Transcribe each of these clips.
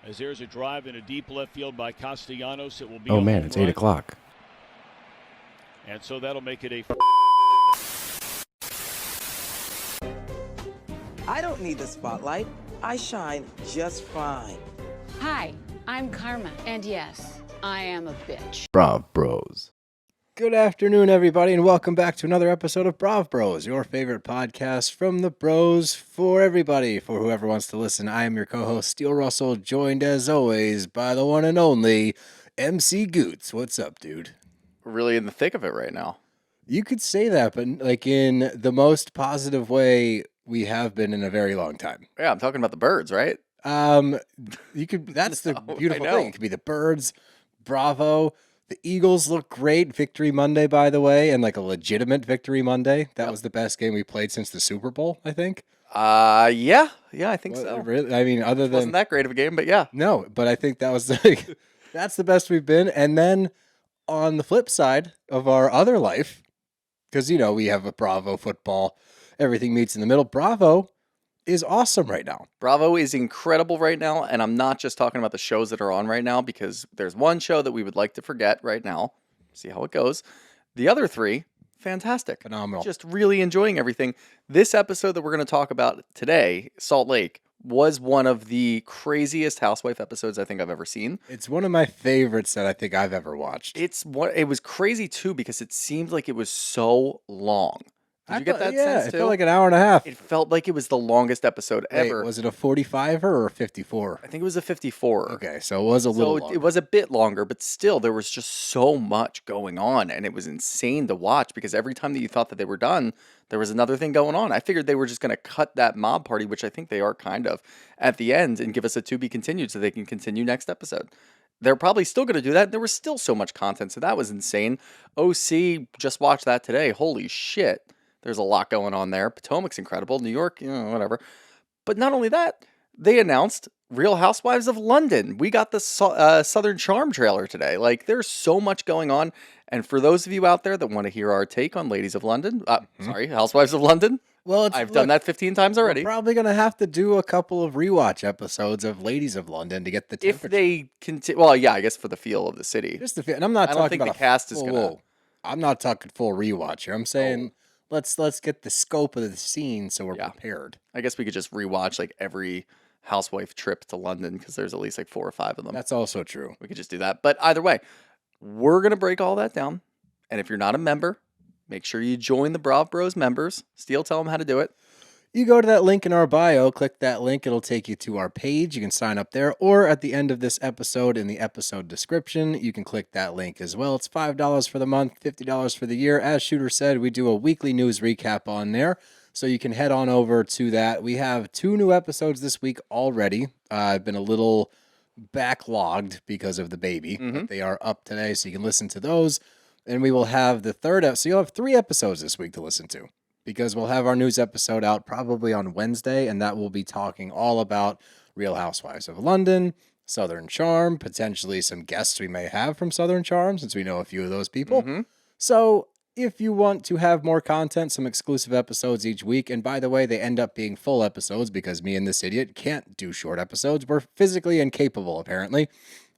As there's a drive in a deep left field by Castellanos, it will be. Oh man, it's 8 o'clock. And so that'll make it a. I don't need the spotlight. I shine just fine. Hi, I'm Karma, and yes, I am a bitch. Brav Bros. Good afternoon, everybody, and welcome back to another episode of Brav Bros, your favorite podcast from the bros for everybody, for whoever wants to listen. I am your co-host, Steele Russell, joined as always by the one and only MC Goots. What's up, dude? We're really in the thick of it right now. You could say that, but like in the most positive way we have been in a very long time. Yeah, I'm talking about the birds, right? You could. That's the beautiful thing. It could be the birds. Bravo. The Eagles look great. Victory Monday, by the way, and like a legitimate Victory Monday. That was the best game we played since the Super Bowl, I think. Yeah, I think so. Really? I mean, other than wasn't that great of a game, but yeah. No, but I think that was like that's the best we've been. And then on the flip side of our other life, because you know we have a Bravo football, everything meets in the middle. Bravo is awesome right now. Bravo is incredible right now, and I'm not just talking about the shows that are on right now, because there's one show that we would like to forget right now. See how it goes. The other three, fantastic. Phenomenal. Just really enjoying everything. This episode that we're going to talk about today, Salt Lake, was one of the craziest housewife episodes I think I've ever seen. It's one of my favorites that I think I've ever watched. It was crazy too because it seemed like it was so long. Did you get that sense too? It felt like an hour and a half. It felt like it was the longest episode ever. Was it a 45er or a 54? I think it was a 54. Okay, so it was a little longer. It was a bit longer, but still there was just so much going on, and it was insane to watch because every time that you thought that they were done, there was another thing going on. I figured they were just going to cut that mob party, which I think they are kind of, at the end and give us a to be continued so they can continue next episode. They're probably still going to do that. There was still so much content, so that was insane. OC, just watched that today. Holy shit. There's a lot going on there. Potomac's incredible. New York, whatever. But not only that, they announced Real Housewives of London. We got the Southern Charm trailer today. Like, there's so much going on. And for those of you out there that want to hear our take on Ladies of London, Housewives of London, well, I've done that 15 times already. We're probably going to have to do a couple of rewatch episodes of Ladies of London to get the temperature. If they continue, well, yeah, I guess for the feel of the city. Just the feel. And I'm not talking about the cast is going to. I'm not talking full rewatch here. I'm saying... Let's get the scope of the scene so we're prepared. I guess we could just rewatch like every housewife trip to London because there's at least like 4 or 5 of them. That's also true. We could just do that. But either way, we're going to break all that down. And if you're not a member, make sure you join the Brav Bros members. Steele, tell them how to do it. You go to that link in our bio, click that link, it'll take you to our page. You can sign up there, or at the end of this episode in the episode description, you can click that link as well. It's $5 for the month, $50 for the year. As Shooter said, we do a weekly news recap on there, so you can head on over to that. We have 2 new episodes this week already. I've been a little backlogged because of the baby, but they are up today, so you can listen to those. And we will have the third episode. So you'll have 3 episodes this week to listen to, because we'll have our news episode out probably on Wednesday, and that will be talking all about Real Housewives of London, Southern Charm, potentially some guests we may have from Southern Charm, since we know a few of those people. So if you want to have more content, some exclusive episodes each week, and by the way, they end up being full episodes because me and this idiot can't do short episodes. We're physically incapable, apparently.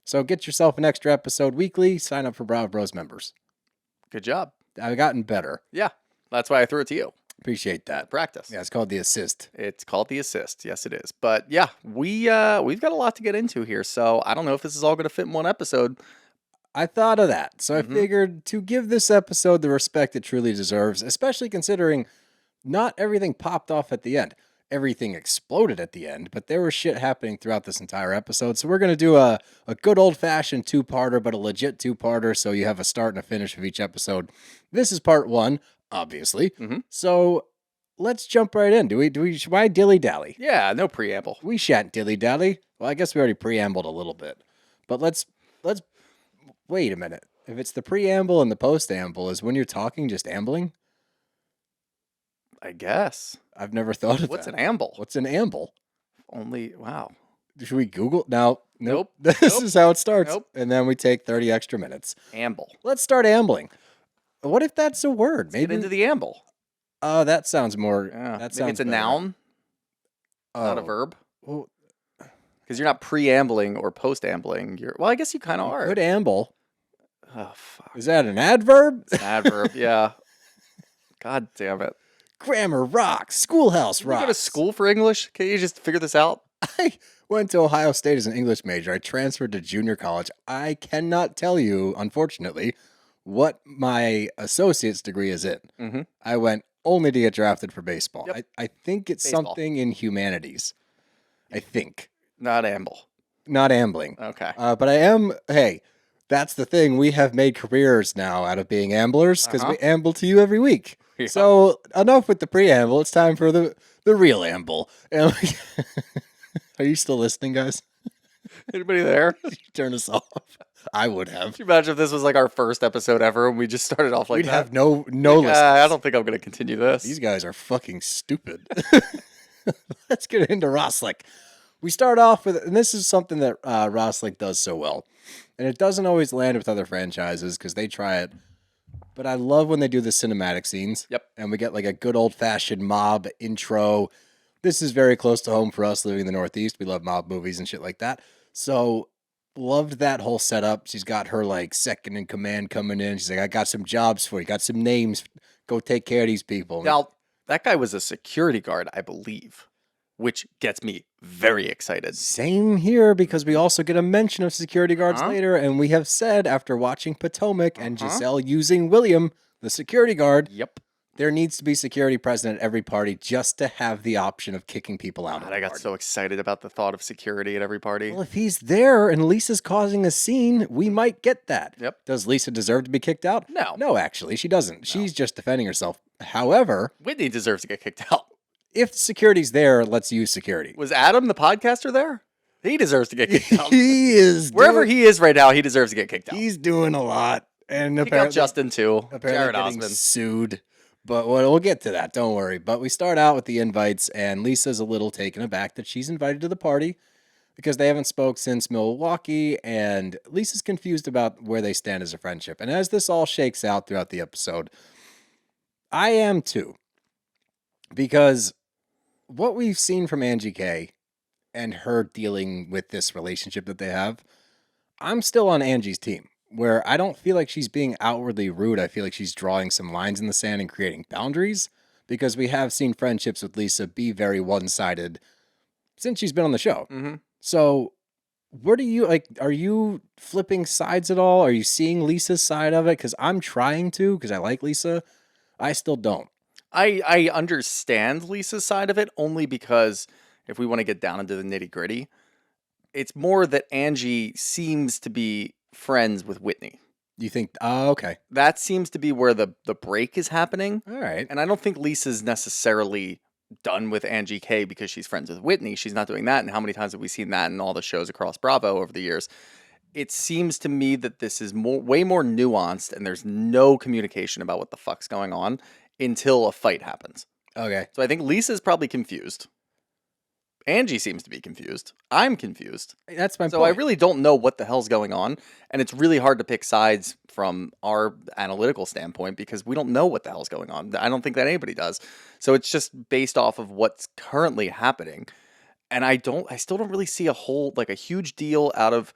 So get yourself an extra episode weekly. Sign up for Brav Bros members. Good job. I've gotten better. Yeah. That's why I threw it to you. Appreciate that. Practice. Yeah, it's called the assist. It's called the assist. Yes, it is. But yeah, we've got a lot to get into here. So I don't know if this is all going to fit in one episode. I thought of that. So I figured to give this episode the respect it truly deserves, especially considering not everything popped off at the end. Everything exploded at the end, but there was shit happening throughout this entire episode. So we're going to do a good old-fashioned 2-parter, but a legit 2-parter, so you have a start and a finish of each episode. This is part 1. Obviously. So let's jump right in. Why dilly-dally? Yeah, no preamble. We shan't dilly-dally. Well, I guess we already preambled a little bit. But let's wait a minute. If it's the preamble and the post-amble, is when you're talking just ambling? I guess. I've never thought of What's that. an amble? What's an amble? Wow. Should we Google? No. Nope. This is how it starts. Nope. And then we take 30 extra minutes. Amble. Let's start ambling. What if that's a word? Maybe get into the amble. Oh, that sounds more. Yeah. That sounds Maybe it's a better. noun, not a Oh. verb. Well, Because you're not preambling or postambling. Well, I guess you kind of are. Could amble. Oh, fuck. Is that an adverb? It's an adverb, yeah. God damn it. Grammar rocks. Schoolhouse Did you go to rocks. school for English? Can you just figure this out? I went to Ohio State as an English major. I transferred to junior college. I cannot tell you, unfortunately, what my associate's degree is in. Mm-hmm. I went only to get drafted for baseball. Yep. I think it's Baseball. something in humanities. I think. Not amble. Not ambling. Okay. But I am, hey, that's the thing. We have made careers now out of being amblers because we amble to you every week. Yeah. So enough with the preamble. It's time for the real amble. Are you still listening, guys? Anybody there? Turn us off. I would have. Could you imagine if this was like our first episode ever and we just started off like We'd that? have no listeners. I don't think I'm going to continue this. These guys are fucking stupid. Let's get into RHOSLC. We start off with, and this is something that RHOSLC does so well, and it doesn't always land with other franchises because they try it. But I love when they do the cinematic scenes. Yep. And we get like a good old-fashioned mob intro. This is very close to home for us living in the Northeast. We love mob movies and shit like that. So loved that whole setup. She's got her like second in command coming in. She's like, I got some jobs for you. Got some names. Go take care of these people. Now, that guy was a security guard, I believe, which gets me very excited. Same here, because we also get a mention of security guards later, and we have said after watching Potomac and Giselle using William, the security guard, Yep. there needs to be security present at every party just to have the option of kicking people out. God, I got so excited about the thought of security at every party. Well, if he's there and Lisa's causing a scene, we might get that. Yep. Does Lisa deserve to be kicked out? No. No, actually, she doesn't. She's just defending herself. However, Whitney deserves to get kicked out. if security's there, let's use security. Was Adam, the podcaster, there? He deserves to get kicked out. He is Wherever he is right now, he deserves to get kicked out. He's doing a lot. And Kick out apparently, Justin, too. Jared getting Osmond. sued. But we'll get to that. Don't worry. But we start out with the invites, and Lisa's a little taken aback that she's invited to the party because they haven't spoke since Milwaukee, and Lisa's confused about where they stand as a friendship. And as this all shakes out throughout the episode, I am too. Because what we've seen from Angie K and her dealing with this relationship that they have, I'm still on Angie's team, where I don't feel like she's being outwardly rude. I feel like she's drawing some lines in the sand and creating boundaries, because we have seen friendships with Lisa be very one-sided since she's been on the show. Mm-hmm. So where do you, like, are you flipping sides at all? Are you seeing Lisa's side of it? Because I'm trying to, because I like Lisa. I still don't. I understand Lisa's side of it only because if we want to get down into the nitty gritty, it's more that Angie seems to be friends with Whitney. You think, oh, okay. That seems to be where the break is happening. All right. And I don't think Lisa's necessarily done with Angie K because she's friends with Whitney. She's not doing that. And how many times have we seen that in all the shows across Bravo over the years? It seems to me that this is way more nuanced and there's no communication about what the fuck's going on until a fight happens. Okay. So I think Lisa's probably confused. Angie seems to be confused. I'm confused. That's my point. So I really don't know what the hell's going on. And it's really hard to pick sides from our analytical standpoint because we don't know what the hell's going on. I don't think that anybody does. So it's just based off of what's currently happening. And I still don't really see a huge deal out of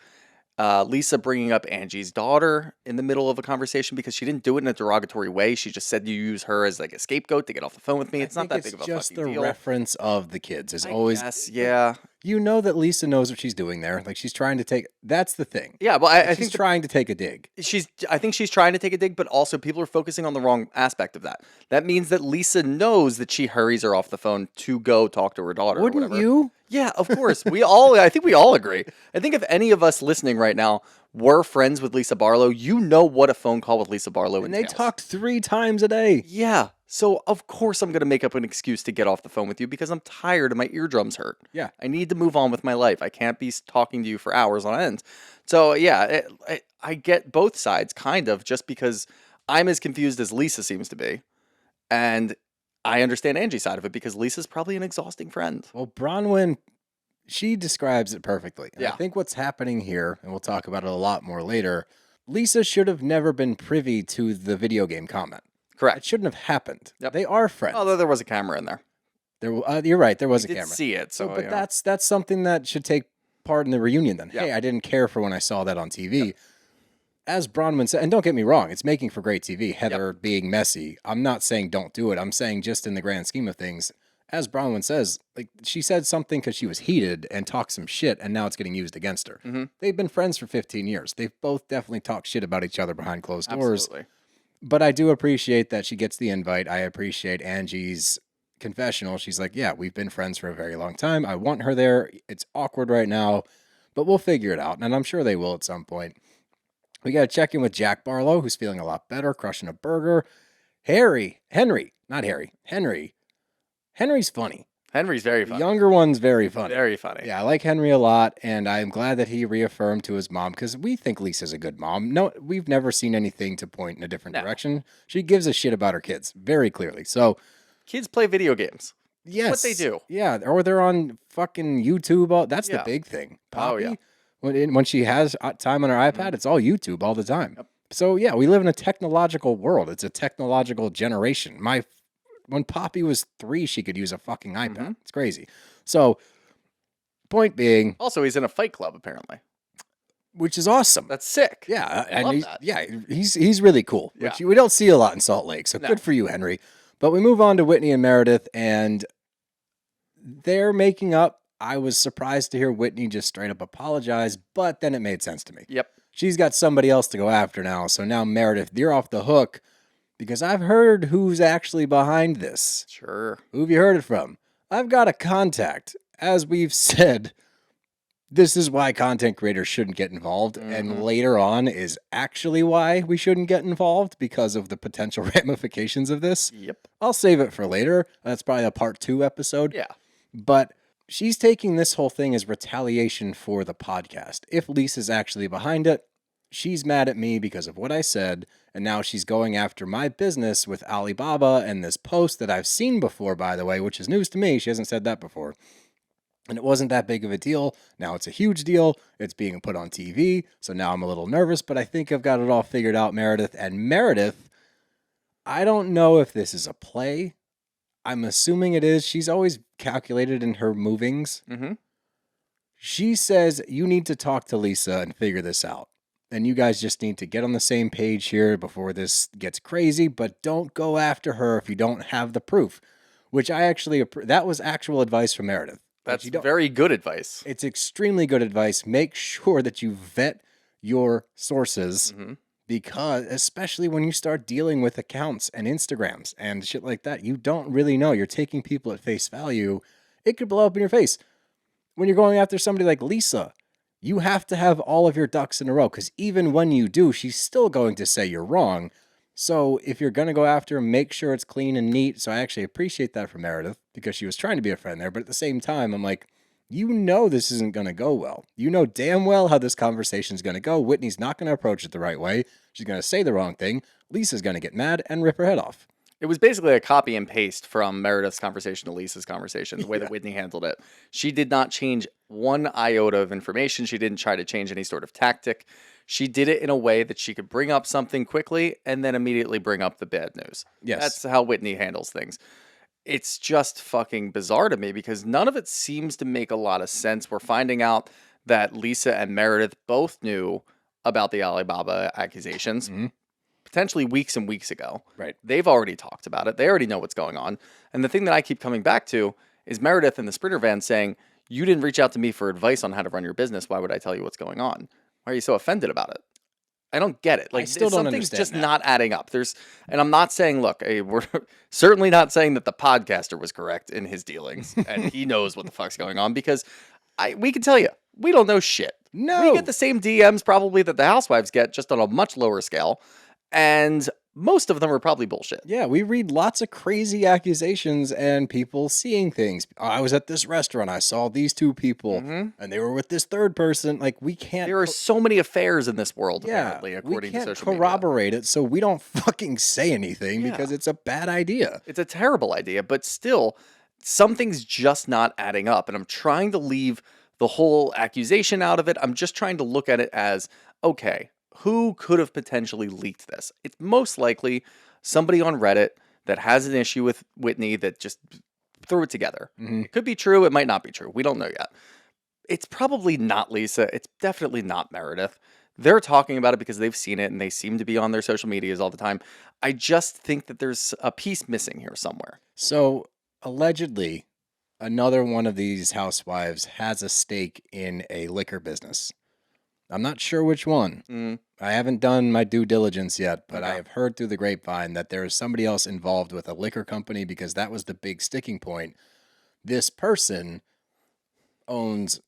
Lisa bringing up Angie's daughter in the middle of a conversation because she didn't do it in a derogatory way. She just said you use her as like a scapegoat to get off the phone with me. It's not that big of a fucking deal. It's just the reference of the kids. Is I always guess, yeah. You know that Lisa knows what she's doing there. Like she's trying to take. That's the thing. Yeah, well, I She's think trying to take a dig. I think she's trying to take a dig, but also people are focusing on the wrong aspect of that. That means that Lisa knows that she hurries her off the phone to go talk to her daughter. Wouldn't or whatever. you? Yeah, of course. I think we all agree. I think if any of us listening right now were friends with Lisa Barlow, you know what a phone call with Lisa Barlow And they entails. talked 3 times a day. Yeah. So of course I'm going to make up an excuse to get off the phone with you because I'm tired and my eardrums hurt. Yeah. I need to move on with my life. I can't be talking to you for hours on end. So yeah, I get both sides kind of just because I'm as confused as Lisa seems to be. And I understand Angie's side of it because Lisa's probably an exhausting friend. Well, Bronwyn, she describes it perfectly. And Yeah. I think what's happening here, and we'll talk about it a lot more later, Lisa should have never been privy to the video game comment. It Correct. shouldn't have happened. Yep. They are friends. Although there was a camera in there. You're right. There was We a did camera. see it. So, But you know. that's something that should take part in the reunion then. Yeah. Hey, I didn't care for when I saw that on TV. As Bronwyn said, and don't get me wrong, it's making for great TV. Heather being messy. I'm not saying don't do it. I'm saying just in the grand scheme of things, as Bronwyn says, like she said something because she was heated and talked some shit, and now it's getting used against her. They've been friends for 15 years. They've both definitely talked shit about each other behind closed doors. Absolutely. But I do appreciate that she gets the invite. I appreciate Angie's confessional. She's like, yeah, we've been friends for a very long time. I want her there. It's awkward right now, but we'll figure it out. And I'm sure they will at some point. We got to check in with Jack Barlow, who's feeling a lot better, crushing a burger. Henry's funny. Henry's very The funny. younger one's very funny. Very funny. Yeah, I like Henry a lot, and I'm glad that he reaffirmed to his mom, because we think Lisa's a good mom. No, we've never seen anything to point in a different direction. She gives a shit about her kids, very clearly. So, Kids play video games. yes. What they do. Yeah, or they're on fucking YouTube. That's the Yeah. big thing. Oh, yeah. When she has time on her iPad, it's all YouTube all the time. Yep. So, yeah, we live in a technological world. It's a technological generation. When Poppy was 3, she could use a fucking iPad. It's crazy. So, point being, Also, he's in a fight club, apparently. which is awesome. That's sick. Yeah, I love that. Yeah, he's really cool. Yeah. Which we don't see a lot in Salt Lake. So No. good for you, Henry. But we move on to Whitney and Meredith, and they're making up. I was surprised to hear Whitney just straight up apologize, but then it made sense to me. Yep. She's got somebody else to go after now. So now Meredith, you're off the hook, because I've heard who's actually behind this. Sure. Who have you heard it from? I've got a contact. As we've said, this is why content creators shouldn't get involved. And later on is actually why we shouldn't get involved, because of the potential ramifications of this. Yep. I'll save it for later. That's probably a part 2 episode. Yeah. But she's taking this whole thing as retaliation for the podcast. If Lisa's actually behind it, she's mad at me because of what I said, and now she's going after my business with Alibaba and this post that I've seen before, by the way, which is news to me. She hasn't said that before. And it wasn't that big of a deal. Now it's a huge deal. It's being put on TV, so now I'm a little nervous, but I think I've got it all figured out, Meredith. And Meredith, I don't know if this is a play. I'm assuming it is. She's always calculated in her movings. She says, you need to talk to Lisa and figure this out. And you guys just need to get on the same page here before this gets crazy, but don't go after her if you don't have the proof. Which I actually, that was actual advice from Meredith. That's very good advice. It's extremely good advice. Make sure that you vet your sources, because especially when you start dealing with accounts and Instagrams and shit like that, you don't really know. You're taking people at face value. It could blow up in your face. When you're going after somebody like Lisa, you have to have all of your ducks in a row, because even when you do, she's still going to say you're wrong. So if you're going to go after her, make sure it's clean and neat. So I actually appreciate that from Meredith, because she was trying to be a friend there. But at the same time, I'm like, you know this isn't going to go well. You know damn well how this conversation is going to go. Whitney's not going to approach it the right way. She's going to say the wrong thing. Lisa's going to get mad and rip her head off. It was basically a copy and paste from Meredith's conversation to Lisa's conversation, the way that Whitney handled it. She did not change one iota of information. She didn't try to change any sort of tactic. She did it in a way that she could bring up something quickly and then immediately bring up the bad news. Yes. That's how Whitney handles things. It's just fucking bizarre to me, because none of it seems to make a lot of sense. We're finding out that Lisa and Meredith both knew about the Alibaba accusations. Potentially weeks and weeks ago. Right. They've already talked about it. They already know what's going on. And the thing that I keep coming back to is Meredith in the Sprinter van saying, you didn't reach out to me for advice on how to run your business. Why would I tell you what's going on? Why are you so offended about it? I don't get it. Like, I still don't something's understand just that. not adding up. And I'm not saying, look, we're certainly not saying that the podcaster was correct in his dealings and he knows what the fuck's going on, because we can tell you, we don't know shit. No. We get the same DMs probably that the housewives get, just on a much lower scale. And most of them are probably bullshit. Yeah, we read lots of crazy accusations and people seeing things. I was at this restaurant. I saw these 2 people and they were with this third person. Like, we can't. There are so many affairs in this world, apparently, according to social media. We can't corroborate it, so we don't fucking say anything because it's a bad idea. It's a terrible idea, but still, something's just not adding up. And I'm trying to leave the whole accusation out of it. I'm just trying to look at it as, okay, who could have potentially leaked this? It's most likely somebody on Reddit that has an issue with Whitney that just threw it together. It could be true. It might not be true. We don't know yet. It's probably not Lisa. It's definitely not Meredith. They're talking about it because they've seen it and they seem to be on their social medias all the time. I just think that there's a piece missing here somewhere. So allegedly, another one of these housewives has a stake in a liquor business. I'm not sure which one. I haven't done my due diligence yet, but I have heard through the grapevine that there is somebody else involved with a liquor company because that was the big sticking point. This person owns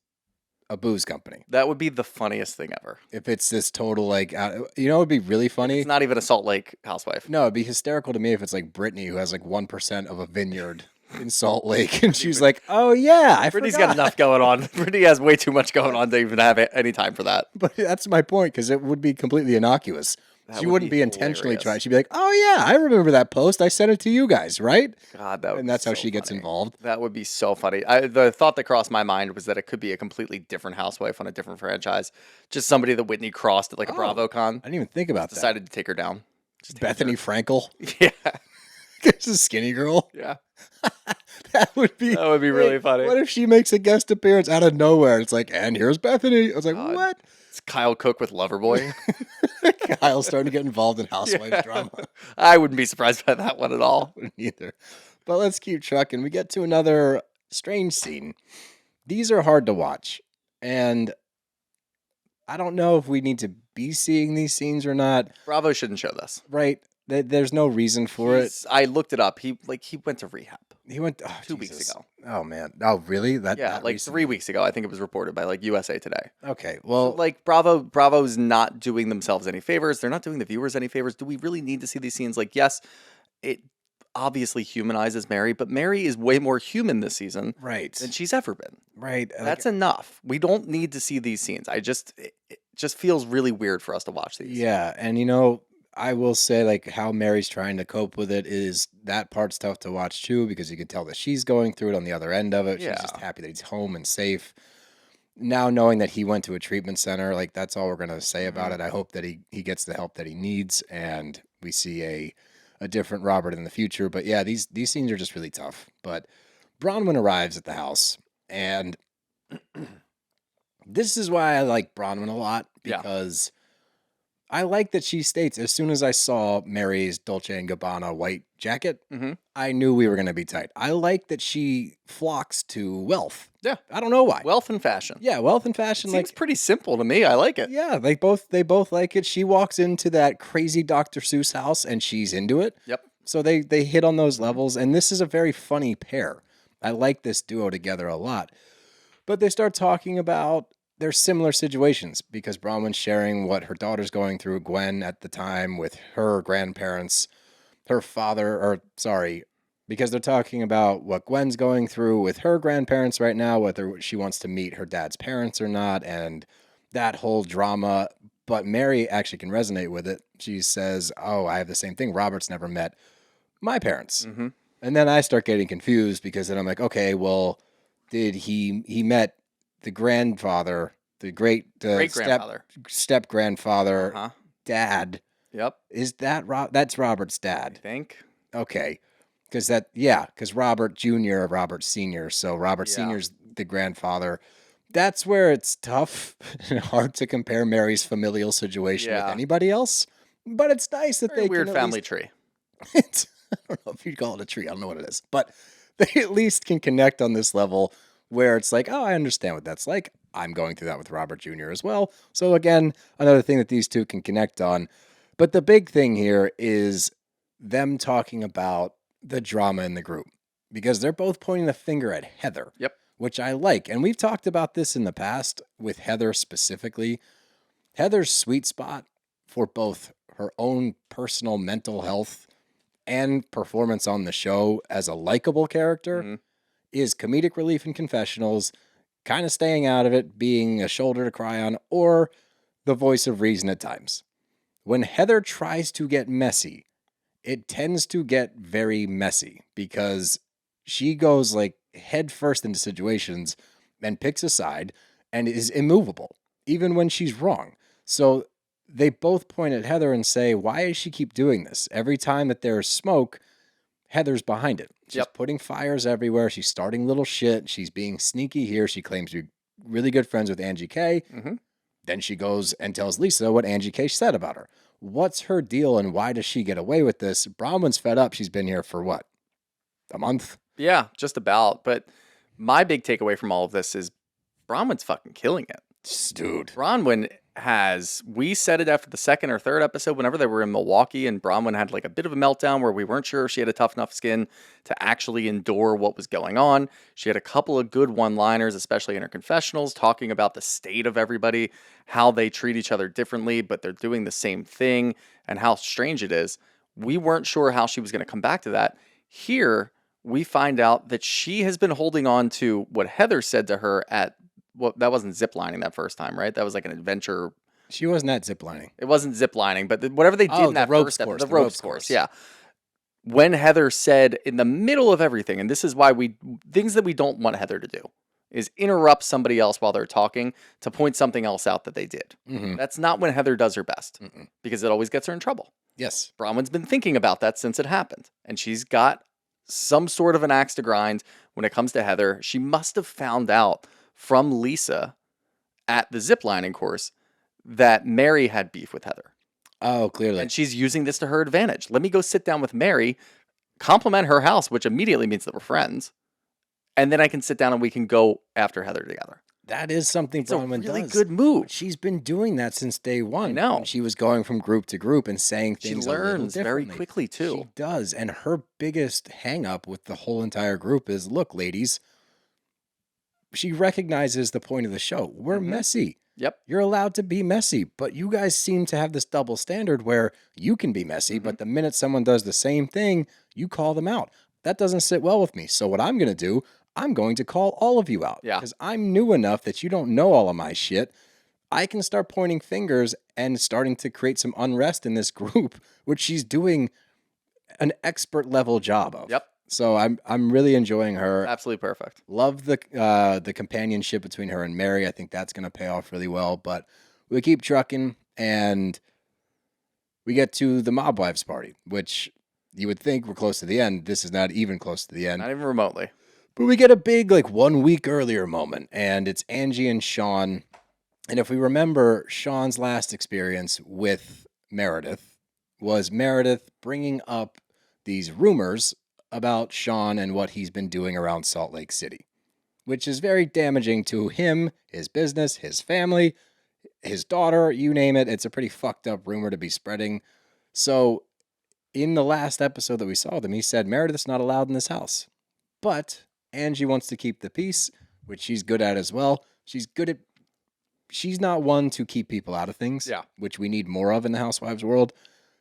a booze company. That would be the funniest thing ever. If it's this total, like, it would be really funny. It's not even a Salt Lake housewife. No, it'd be hysterical to me if it's like Brittany, who has like 1% of a vineyard in Salt Lake, and she's like, "Oh yeah, I Brittany's forgot." got enough going on. Brittany has way too much going on to even have any time for that. But that's my point, because it would be completely innocuous. That She would wouldn't be be intentionally hilarious. trying. She'd be like, "Oh yeah, I remember that post. I sent it to you guys, right?" God, that would And be that's how so she gets funny. involved. That would be so funny. The thought that crossed my mind was that it could be a completely different housewife on a different franchise. Just somebody that Whitney crossed at like a BravoCon. I didn't even think about that. Decided to take her down. Just Bethany Frankel, Yeah. there's a skinny girl. Yeah. That would be really funny. What if she makes a guest appearance out of nowhere? It's like, and here's Bethany. I was like, God. what? It's Kyle Cook with Loverboy. Kyle's starting to get involved in housewives drama. I wouldn't be surprised by that one at all. Neither. But let's keep trucking. We get to another strange scene. These are hard to watch. And I don't know if we need to be seeing these scenes or not. Bravo shouldn't show this. Right? There's no reason for it. I looked it up. He went to rehab. He went 2 weeks ago. Oh man. Oh really? That Like recent? 3 weeks ago. I think it was reported by like USA Today. Okay. Well, Like Bravo's not doing themselves any favors. They're not doing the viewers any favors. Do we really need to see these scenes? Like, yes, it obviously humanizes Mary, but Mary is way more human this season right. than she's ever been. Right. That's enough. We don't need to see these scenes. It just feels really weird for us to watch these. Yeah, and I will say, like, how Mary's trying to cope with it is that part's tough to watch too, because you can tell that she's going through it on the other end of it. She's just happy that he's home and safe. Now knowing that he went to a treatment center, like, that's all we're gonna say about it. I hope that he gets the help that he needs, and we see a different Robert in the future. But yeah, these scenes are just really tough. But Bronwyn arrives at the house, and this is why I like Bronwyn a lot, because I like that she states, as soon as I saw Mary's Dolce & Gabbana white jacket, I knew we were going to be tight. I like that she flocks to wealth. Yeah. I don't know why. Wealth and fashion. Yeah, wealth and fashion. Seems pretty simple to me. I like it. Yeah, they both like it. She walks into that crazy Dr. Seuss house and she's into it. Yep. So they hit on those levels, and this is a very funny pair. I like this duo together a lot. But they start talking about their similar situations, because Bronwyn's sharing what her daughter's going through, Gwen at the time, with her grandparents, her father, because they're talking about what Gwen's going through with her grandparents right now, whether she wants to meet her dad's parents or not, and that whole drama. But Mary actually can resonate with it. She says, "Oh, I have the same thing. Robert's never met my parents." And then I start getting confused, because then I'm like, okay, well, did he met the grandfather, the Great-grandfather. step grandfather, dad? Yep. Is that that's Robert's I dad? think. Okay, because Robert Jr., Robert Sr., so Robert Sr.'s the grandfather. That's where it's tough and hard to compare Mary's familial situation with anybody else. But it's nice that Very they weird can at family least, tree. I don't know if you'd call it a tree. I don't know what it is. But they at least can connect on this level where it's like, oh, I understand what that's like. I'm going through that with Robert Jr. as well. So again, another thing that these two can connect on. But the big thing here is them talking about the drama in the group, because they're both pointing the finger at Heather. Yep. Which I like. And we've talked about this in the past with Heather specifically. Heather's sweet spot for both her own personal mental health and performance on the show as a likable character is comedic relief in confessionals, kind of staying out of it, being a shoulder to cry on, or the voice of reason at times. When Heather tries to get messy, it tends to get very messy, because she goes like head first into situations and picks a side and is immovable, even when she's wrong. So they both point at Heather and say, why does she keep doing this? Every time that there's smoke, Heather's behind it. She's putting fires everywhere. She's starting little shit. She's being sneaky here. She claims to be really good friends with Angie K. Mm-hmm. Then she goes and tells Lisa what Angie K said about her. What's her deal and why does she get away with this? Bronwyn's fed up. She's been here for what? A month? Yeah, just about. But my big takeaway from all of this is Bronwyn's fucking killing it. Dude. Bronwyn we said it after the second or third episode, whenever they were in Milwaukee, and Bronwyn had like a bit of a meltdown where we weren't sure if she had a tough enough skin to actually endure what was going on. She had a couple of good one-liners, especially in her confessionals, talking about the state of everybody, how they treat each other differently, but they're doing the same thing, and how strange it is. We weren't sure how she was going to come back to that. Here, we find out that she has been holding on to what Heather said to her at, well, that wasn't ziplining that first time, right? That was like an adventure. She wasn't at ziplining. It wasn't ziplining, but whatever they did in that first episode, the ropes course, yeah. When Heather said in the middle of everything, and this is why things that we don't want Heather to do, is interrupt somebody else while they're talking to point something else out that they did. Mm-hmm. That's not when Heather does her best, because it always gets her in trouble. Yes. Bronwyn's been thinking about that since it happened, and she's got some sort of an axe to grind when it comes to Heather. She must have found out from Lisa at the ziplining course that Mary had beef with Heather. Oh, clearly. And she's using this to her advantage. Let me go sit down with Mary, compliment her house, which immediately means that we're friends, and then I can sit down and we can go after Heather together. That is something Bronwyn does. It's a really good move. She's been doing that since day one. I know. When she was going from group to group and saying things She learns very differently. quickly, too. She does. And her biggest hang up with the whole entire group is, look, ladies, she recognizes the point of the show. We're messy. Yep. You're allowed to be messy, but you guys seem to have this double standard where you can be messy, but the minute someone does the same thing, you call them out. That doesn't sit well with me. So what I'm going to do, I'm going to call all of you out. Yeah. Because I'm new enough that you don't know all of my shit. I can start pointing fingers and starting to create some unrest in this group, which she's doing an expert level job of. Yep. So I'm really enjoying her. Absolutely perfect. Love the companionship between her and Mary. I think that's going to pay off really well. But we keep trucking, and we get to the Mob Wives party, which you would think we're close to the end. This is not even close to the end. Not even remotely. But we get a big, 1 week earlier moment, and it's Angie and Sean. And if we remember, Sean's last experience with Meredith was Meredith bringing up these rumors about Sean and what he's been doing around Salt Lake City, which is very damaging to him, his business, his family, his daughter, you name it. It's a pretty fucked up rumor to be spreading. So in the last episode that we saw them, he said, Meredith's not allowed in this house. But Angie wants to keep the peace, which she's good at as well. She's not one to keep people out of things, which we need more of in the housewives world.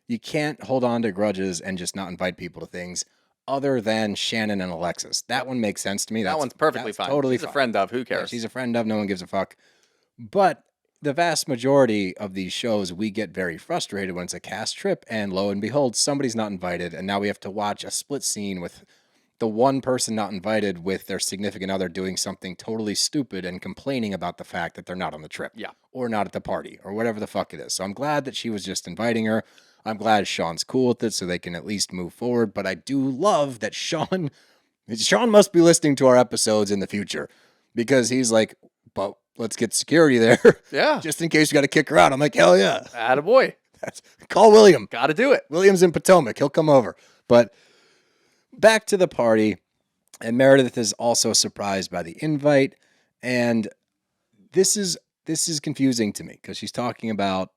You can't hold on to grudges and just not invite people to things. Other than Shannon and Alexis. That one makes sense to me. That one's perfectly fine. Totally She's fine. a friend of. Who cares? Yeah, she's a friend of. No one gives a fuck. But the vast majority of these shows, we get very frustrated when it's a cast trip, and lo and behold, somebody's not invited, and now we have to watch a split scene with the one person not invited with their significant other doing something totally stupid and complaining about the fact that they're not on the trip. Yeah. Or not at the party, or whatever the fuck it is. So I'm glad that she was just inviting her. I'm glad Sean's cool with it so they can at least move forward. But I do love that Sean must be listening to our episodes in the future, because he's like, but let's get security there. Yeah. Just in case you got to kick her out. I'm like, hell yeah. Attaboy. Call William. Got to do it. William's in Potomac. He'll come over. But back to the party. And Meredith is also surprised by the invite. And this is confusing to me, because she's talking about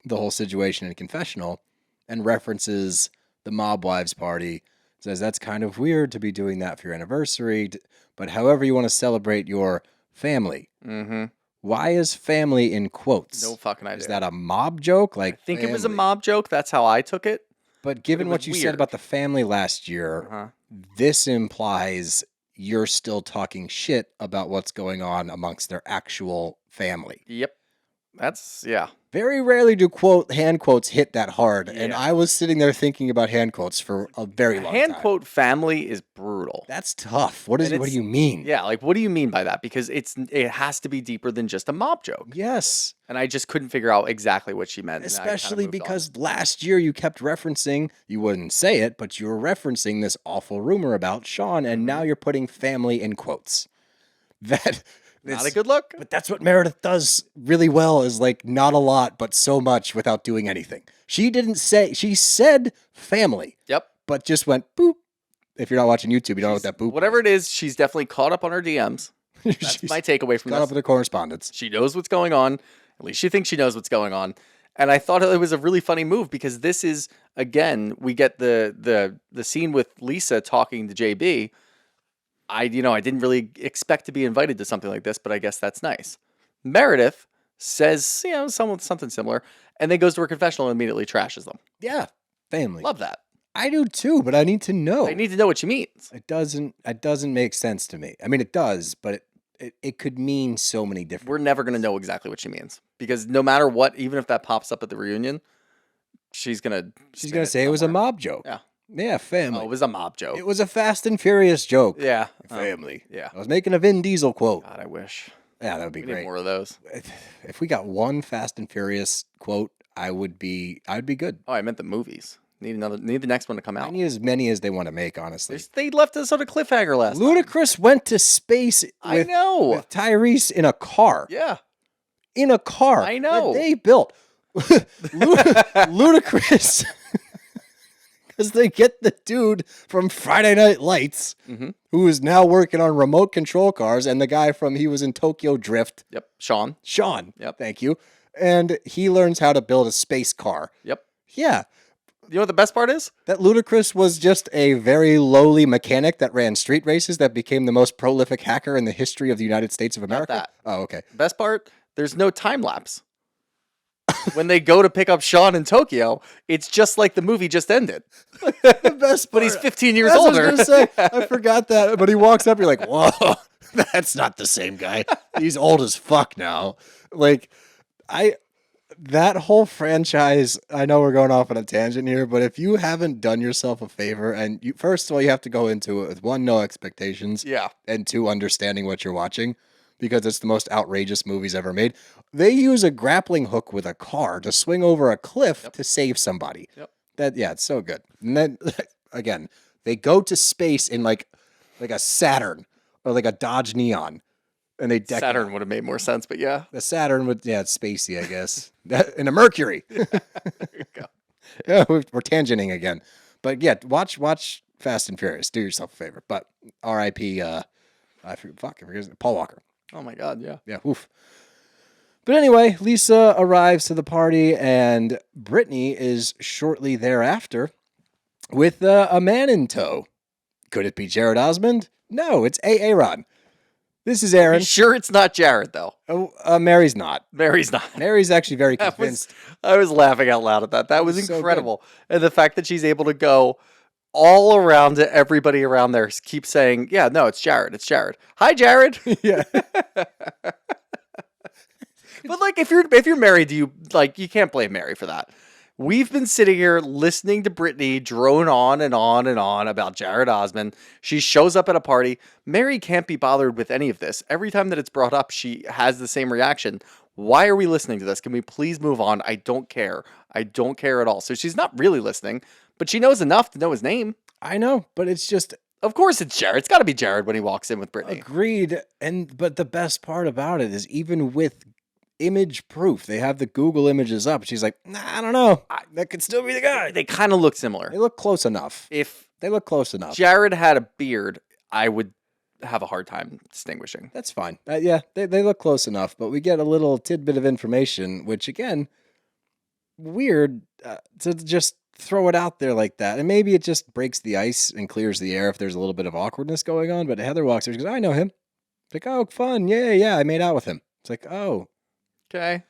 the whole situation in confessional and references the Mob Wives party, says that's kind of weird to be doing that for your anniversary, but however you want to celebrate your family. Mm-hmm. Why is family in quotes? No fucking idea. Is that a mob joke? I think it was a mob joke. That's how I took it. But given it what was you weird. said about the family last year, this implies you're still talking shit about what's going on amongst their actual family. Yep. That's, yeah. Very rarely do hand quotes hit that hard. Yeah. And I was sitting there thinking about hand quotes for a very long time. Hand quote family is brutal. That's tough. What do you mean? Yeah, like what do you mean by that? Because it has to be deeper than just a mob joke. Yes. And I just couldn't figure out exactly what she meant. Especially because last year you kept referencing, you wouldn't say it, but you were referencing this awful rumor about Sean, and now you're putting family in quotes. Not a good look. But that's what Meredith does really well, is like not a lot, but so much without doing anything. She said family, Yep. but just went boop. If you're not watching YouTube, you don't know what that boop Whatever it is, she's definitely caught up on her DMs. That's my takeaway from caught this. up with her correspondence. She knows what's going on. At least she thinks she knows what's going on. And I thought it was a really funny move because this is, again, we get the scene with Lisa talking to JB. I didn't really expect to be invited to something like this, but I guess that's nice. Meredith says, something similar, and then goes to her confessional and immediately trashes them. Yeah, family. Love that. I do too, but I need to know. I need to know what she means. It doesn't make sense to me. I mean, it does, but it could mean so many different. We're never going to know exactly what she means because no matter what, even if that pops up at the reunion, she's gonna say it was a mob joke. Yeah. Yeah, family. Oh, it was a mob joke. It was a Fast and Furious joke. Yeah. Family. Yeah. I was making a Vin Diesel quote. God, I wish. Yeah, that would be We need great. more of those. If we got one Fast and Furious quote, I would be good. Oh, I meant the movies. Need the next one to come I out. need as many as they want to make, honestly. They left us on a cliffhanger last time. Ludacris went to space I know. with Tyrese in a car. Yeah. In a car. I know. That they built. Ludacris. Because they get the dude from Friday Night Lights, who is now working on remote control cars, and the guy he was in Tokyo Drift. Yep. Sean. Yep. Thank you. And he learns how to build a space car. Yep. Yeah. You know what the best part is? That Ludacris was just a very lowly mechanic that ran street races that became the most prolific hacker in the history of the United States of America. that. Oh, okay. Best part, there's no time lapse. When they go to pick up Sean in Tokyo, it's just like the movie just ended. The best But he's 15 years That's what older. I was gonna say. I forgot that. But he walks up, you're like, whoa, that's not the same guy. He's old as fuck now. Like, that whole franchise, I know we're going off on a tangent here, but if you haven't done yourself a favor, and first of all, you have to go into it with one, no expectations. Yeah. And two, understanding what you're watching, because it's the most outrageous movies ever made. They use a grappling hook with a car to swing over a cliff to save somebody. Yep. It's so good. And then again, they go to space in like a Saturn or like a Dodge Neon, and they deck Saturn would have made more sense, but yeah. the Saturn would, it's spacey, I guess. In a Mercury. There you go. Yeah, we're tangenting again. But yeah, watch Fast and Furious. Do yourself a favor. But R.I.P. I forget Paul Walker. Oh my God, yeah. Yeah, oof. But anyway, Lisa arrives to the party, and Brittany is shortly thereafter with a man in tow. Could it be Jared Osmond? No, it's Aaron. This is Aaron. You sure it's not Jared, though? Oh, Mary's not. Mary's not. Mary's actually very convinced. I was laughing out loud at that. That was So incredible. And the fact that she's able to go all around to everybody around there keep saying, yeah, no, it's Jared. It's Jared. Hi, Jared. Yeah. But like, if you're married, you can't blame Mary for that. We've been sitting here listening to Brittany drone on and on and on about Jared Osmond. She shows up at a party. Mary can't be bothered with any of this. Every time that it's brought up, she has the same reaction. Why are we listening to this? Can we please move on? I don't care. I don't care at all. So she's not really listening, but she knows enough to know his name. I know, but it's just Of course it's Jared. It's got to be Jared when he walks in with Brittany. agreed. But the best part about it is even with image proof, they have the Google images up. She's like, nah, I don't know. That could still be the guy. They kind of look similar. They look close enough. If They look close enough. Jared had a beard, I would have a hard time distinguishing. That's fine. Yeah, they look close enough, but we get a little tidbit of information, which again, weird to just throw it out there like that. And maybe it just breaks the ice and clears the air if there's a little bit of awkwardness going on. But Heather walks there, she goes, I know him. It's like, oh, fun. Yeah, I made out with him. It's like, oh. Okay.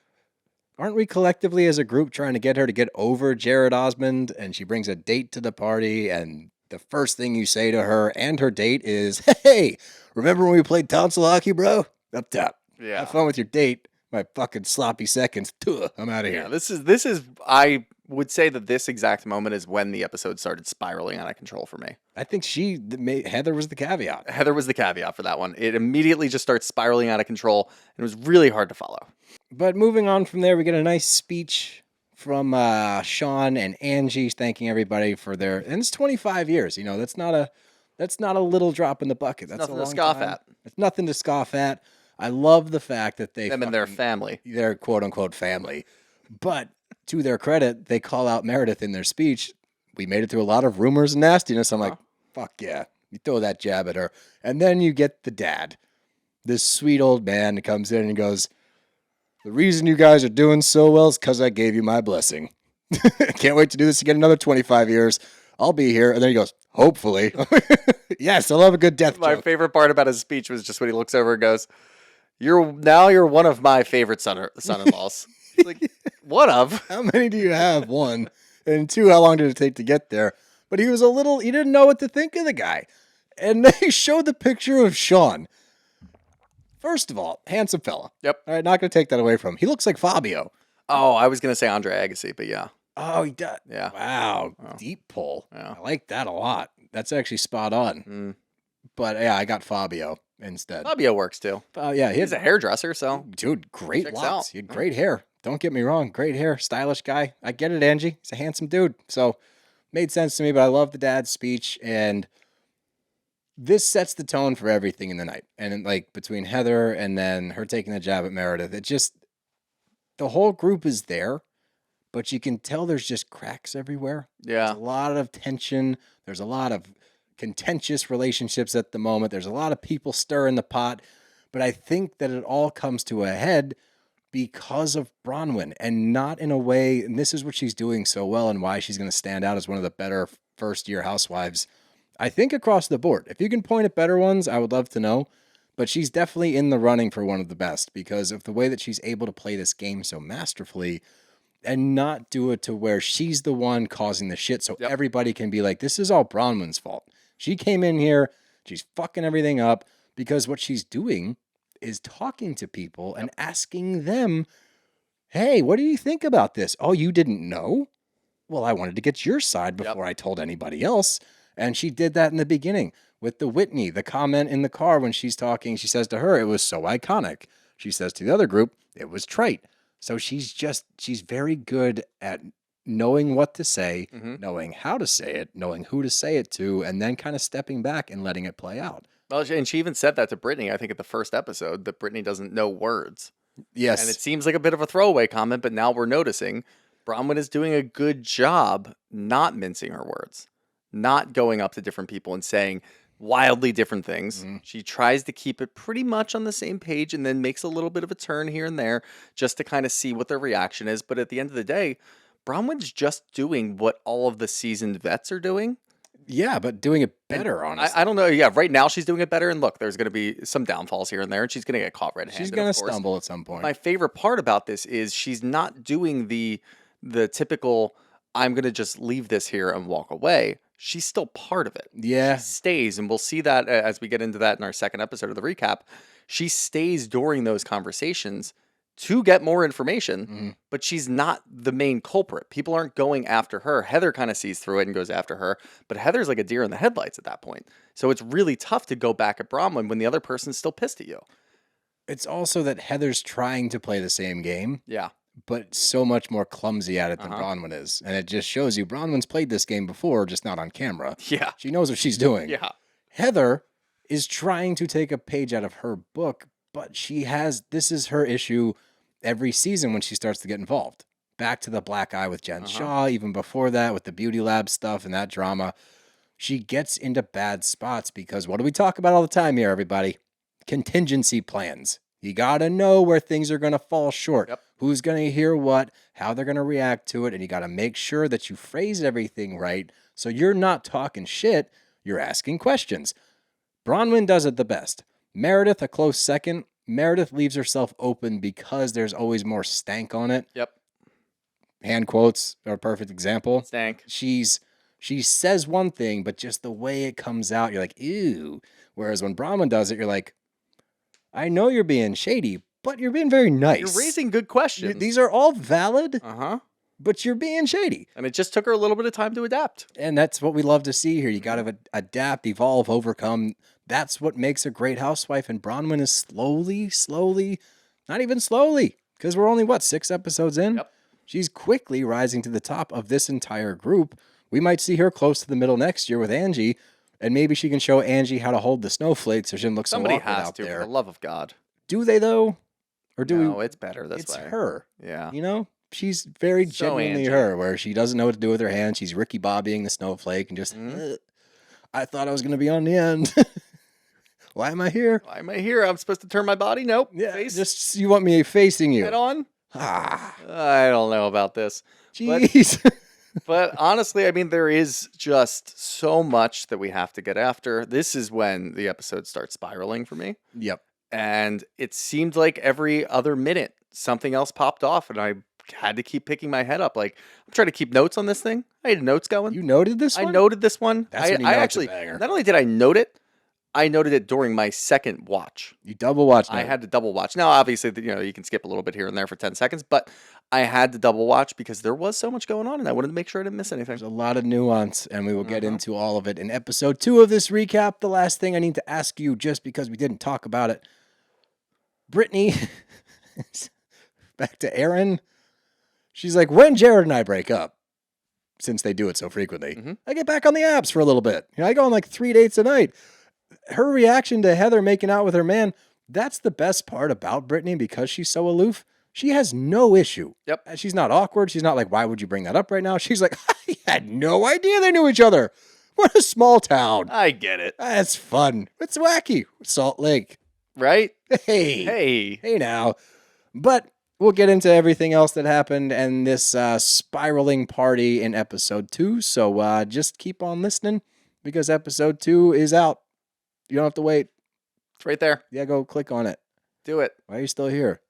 Aren't we collectively as a group trying to get her to get over Jared Osmond? And she brings a date to the party, and the first thing you say to her and her date is, hey, remember when we played tonsil hockey, bro? Up top. Yeah. Have fun with your date. My fucking sloppy seconds. Tuh, I'm out of here. Yeah, this is I would say that this exact moment is when the episode started spiraling out of control for me. I think Heather was the caveat. Heather was the caveat for that one. It immediately just starts spiraling out of control, and it was really hard to follow. But moving on from there, we get a nice speech from Sean and Angie thanking everybody for and it's 25 years. That's not a little drop in the bucket. That's Nothing a to long scoff time. at. It's nothing to scoff at. I love the fact that they Them and their family. their quote-unquote family. But to their credit, they call out Meredith in their speech. We made it through a lot of rumors and nastiness. I'm like, fuck yeah. You throw that jab at her. And then you get the dad, this sweet old man that comes in and goes, the reason you guys are doing so well is because I gave you my blessing. Can't wait to do this again another 25 years. I'll be here. And then he goes, hopefully. Yes, I love a good death My joke. favorite part about his speech was just when he looks over and goes, You're one of my favorite son-in-laws. Like, what of? How many do you have? One. And two, how long did it take to get there? But he didn't know what to think of the guy. And they showed the picture of Sean. First of all, handsome fella. Yep. All right, not going to take that away from him. He looks like Fabio. Oh, I was going to say Andre Agassi, but yeah. Oh, he does. Yeah. Wow. Deep pull. Yeah. I like that a lot. That's actually spot on. Mm. But yeah, I got Fabio instead. Fabio works too. Yeah, He's a hairdresser, so. Dude, great Checks locks. out. He had great hair. Don't get me wrong. Great hair. Stylish guy. I get it, Angie. He's a handsome dude. So made sense to me, but I love the dad's speech. And this sets the tone for everything in the night. And like between Heather and then her taking the jab at Meredith, the whole group is there, but you can tell there's just cracks everywhere. Yeah. There's a lot of tension. There's a lot of contentious relationships at the moment. There's a lot of people stirring the pot. But I think that it all comes to a head because of Bronwyn, and not in a way, and this is what she's doing so well and why she's going to stand out as one of the better first-year housewives, I think, across the board. If you can point at better ones, I would love to know. But she's definitely in the running for one of the best because of the way that she's able to play this game so masterfully and not do it to where she's the one causing the shit so everybody can be like, this is all Bronwyn's fault. She came in here, she's fucking everything up, because what she's doing is talking to people and asking them, hey, what do you think about this? Oh, you didn't know? Well, I wanted to get your side before I told anybody else. And she did that in the beginning with the Whitney, the comment in the car when she's talking. She says to her, it was so iconic. She says to the other group, it was trite. So she's very good at knowing what to say, knowing how to say it, knowing who to say it to, and then kind of stepping back and letting it play out. Well, and she even said that to Brittany, I think, at the first episode, that Brittany doesn't know words. Yes. And it seems like a bit of a throwaway comment, but now we're noticing Bronwyn is doing a good job not mincing her words, not going up to different people and saying wildly different things. She tries to keep it pretty much on the same page and then makes a little bit of a turn here and there just to kind of see what their reaction is. But at the end of the day, Bronwyn's just doing what all of the seasoned vets are doing. Yeah, but doing it better, honestly. I don't know. Yeah, right now she's doing it better. And look, there's going to be some downfalls here and there, and she's going to get caught red-handed. She's going to stumble at some point. My favorite part about this is she's not doing the typical, I'm going to just leave this here and walk away. She's still part of it. Yeah. She stays, and we'll see that as we get into that in our second episode of the recap. She stays during those conversations to get more information, but she's not the main culprit. People aren't going after her. Heather kind of sees through it and goes after her, but Heather's like a deer in the headlights at that point. So it's really tough to go back at Bronwyn when the other person's still pissed at you. It's also that Heather's trying to play the same game. Yeah. But so much more clumsy at it than Bronwyn is. And it just shows you Bronwyn's played this game before, just not on camera. Yeah. She knows what she's doing. Yeah. Heather is trying to take a page out of her book, but this is her issue every season when she starts to get involved. Back to the black eye with Jen Shaw, even before that with the Beauty Lab stuff and that drama. She gets into bad spots because what do we talk about all the time here, everybody? Contingency plans. You got to know where things are going to fall short. Yep. Who's going to hear what, how they're going to react to it, and you got to make sure that you phrase everything right so you're not talking shit, you're asking questions. Bronwyn does it the best. Meredith, a close second. Meredith leaves herself open because there's always more stank on it. Yep. Hand quotes are a perfect example. Stank. She says one thing, but just the way it comes out, you're like, ew. Whereas when Bronwyn does it, you're like, I know you're being shady, but you're being very nice. You're raising good questions. These are all valid, but you're being shady. And it just took her a little bit of time to adapt. And that's what we love to see here. You got to adapt, evolve, overcome. That's what makes a great housewife. And Bronwyn is slowly, not even slowly, because we're only, 6 episodes in? Yep. She's quickly rising to the top of this entire group. We might see her close to the middle next year with Angie, and maybe she can show Angie how to hold the snowflake so she doesn't look so awkward out there. For the love of God. Do they though? Or do No, we? it's better this It's way. her. Yeah. You know, she's very So genuinely Angie. her, where she doesn't know what to do with her hands. She's Ricky Bobbying the snowflake and just, Mhm. I thought I was going to be on the end. Why am I here? Why am I here? I'm supposed to turn my body? Nope. Yeah, Face just you want me facing you. head on? Ah, I don't know about this. jeez. But honestly, I mean, there is just so much that we have to get after. This is when the episode starts spiraling for me. Yep. And it seemed like every other minute something else popped off, and I had to keep picking my head up. Like, I'm trying to keep notes on this thing. I had notes going. You noted this one? I noted this one. That's when you I know it's a actually, banger. not only did I note it, I noted it during my second watch. You double watched I it. had to double watch. Now, obviously, you can skip a little bit here and there for 10 seconds, but I had to double watch because there was so much going on, and I wanted to make sure I didn't miss anything. There's a lot of nuance, and we will get Uh-huh. into all of it in episode 2 of this recap. The last thing I need to ask you, just because we didn't talk about it, Brittany, back to Aaron. She's like, when Jared and I break up, since they do it so frequently, Mhm. I get back on the apps for a little bit. I go on like 3 dates a night. Her reaction to Heather making out with her man, that's the best part about Brittany because she's so aloof. She has no issue. Yep. She's not awkward. She's not like, why would you bring that up right now? She's like, I had no idea they knew each other. What a small town. I get it. That's fun. It's wacky. Salt Lake. Right? Hey. Hey. Hey now. But we'll get into everything else that happened and this spiraling party in episode 2. So just keep on listening because episode 2 is out. You don't have to wait. It's right there. Yeah, go click on it. Do it. Why are you still here?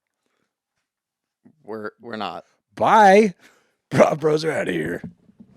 We're not. Bye. Bros are out of here.